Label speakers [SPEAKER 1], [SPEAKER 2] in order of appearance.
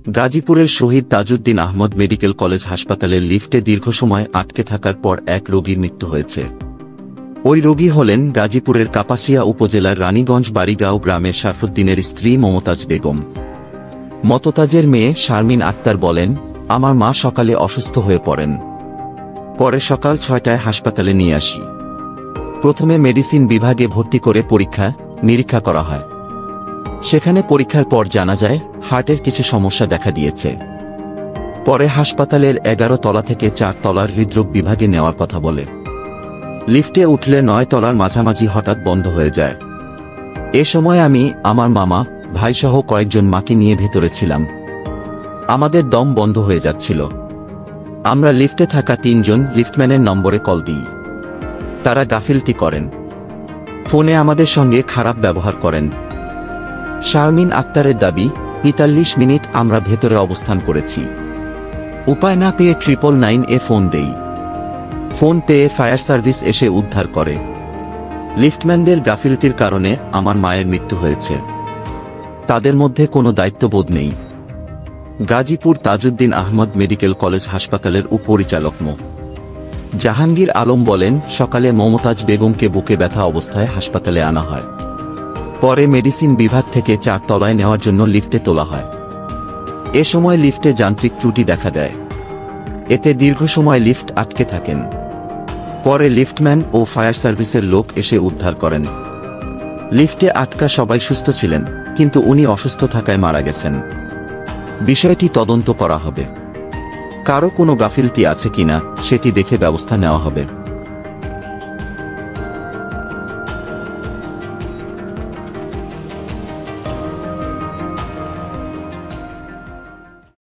[SPEAKER 1] গাজীপুরের শহীদ Tajuddin Ahmad medical college হাসপাতালের লিফটে দীর্ঘ সময় আটকে থাকার পর এক রোগীর মৃত্যু হয়েছে। ওই রোগী হলেন গাজীপুরের কাপাসিয়া উপজেলার রানীগঞ্জ বাড়িগাঁও গ্রামের শারফুদ্দিনের স্ত্রী মমতাজ বেগম। মমতাজের মেয়ে শারমিন আক্তার বলেন, আমার মা সকালে অসুস্থ হয়ে পড়েন। পরে সকাল 6টায় হাসপাতালে নিয়ে আসি। প্রথমে মেডিসিন বিভাগে ভর্তি করে পরীক্ষা নিরীক্ষা করা হয়। সেখানে পরীক্ষার পর জানা যায় হার্টের কিছু সমস্যা দেখা দিয়েছে। পরে হাসপাতালের 11 তলা থেকে 4 তলার হৃদরোগ বিভাগে নেওয়ার কথা বলে। লিফটে উঠলে 9 তলার মাঝামাঝি হঠাৎ বন্ধ হয়ে যায়। এ সময় আমি, আমার মামা, ভাইসহ কয়েকজন মাকে নিয়ে ভেতরে ছিলাম। আমাদের দম বন্ধ হয়ে যাচ্ছিল। আমরা লিফটে থাকা 3 জন লিফটম্যানের নম্বরে কল দিই। তারা গাফিলতি করেন। ফোনে আমাদের সঙ্গে খারাপ ব্যবহার করেন। শারমিন আক্তারের দাবি, 45 মিনিট আমরা ভেতরে অবস্থান করেছি। উপায় না পেয়ে 999-এ ফোন দেই। ফোন পেয়ে ফায়ার সার্ভিস এসে উদ্ধার করে। লিফটম্যানদের গাফিলতির কারণে আমার মায়ের মৃত্যু হয়েছে। তাদের মধ্যে কোনো দায়িত্ববোধ নেই। গাজীপুর তাজউদ্দিন আহমদ মেডিকেল কলেজ হাসপাতালের উপপরিচালক মো. জাহাঙ্গীর আলম বলেন, সকালে মমতাজ বেগমকে বুকে ব্যথা অবস্থায় হাসপাতালে আনা হয়। পরে মেডিসিন বিভাগ থেকে 4 তলায় নেওয়ার জন্য লিফটে তোলা হয়। এ সময় লিফটে যান্ত্রিক ত্রুটি দেখা দেয়। এতে দীর্ঘ সময় লিফট আটকে থাকেন। পরে লিফটম্যান ও ফায়ার সার্ভিসের লোক এসে উদ্ধার করেন। লিফটে আটকা সবাই সুস্থ ছিলেন, কিন্তু উনি অসুস্থ থাকায় মারা গেছেন। বিষয়টি তদন্ত করা হবে। কারো কোনো গাফিলতি আছে কিনা সেটি দেখে ব্যবস্থা নেওয়া হবে।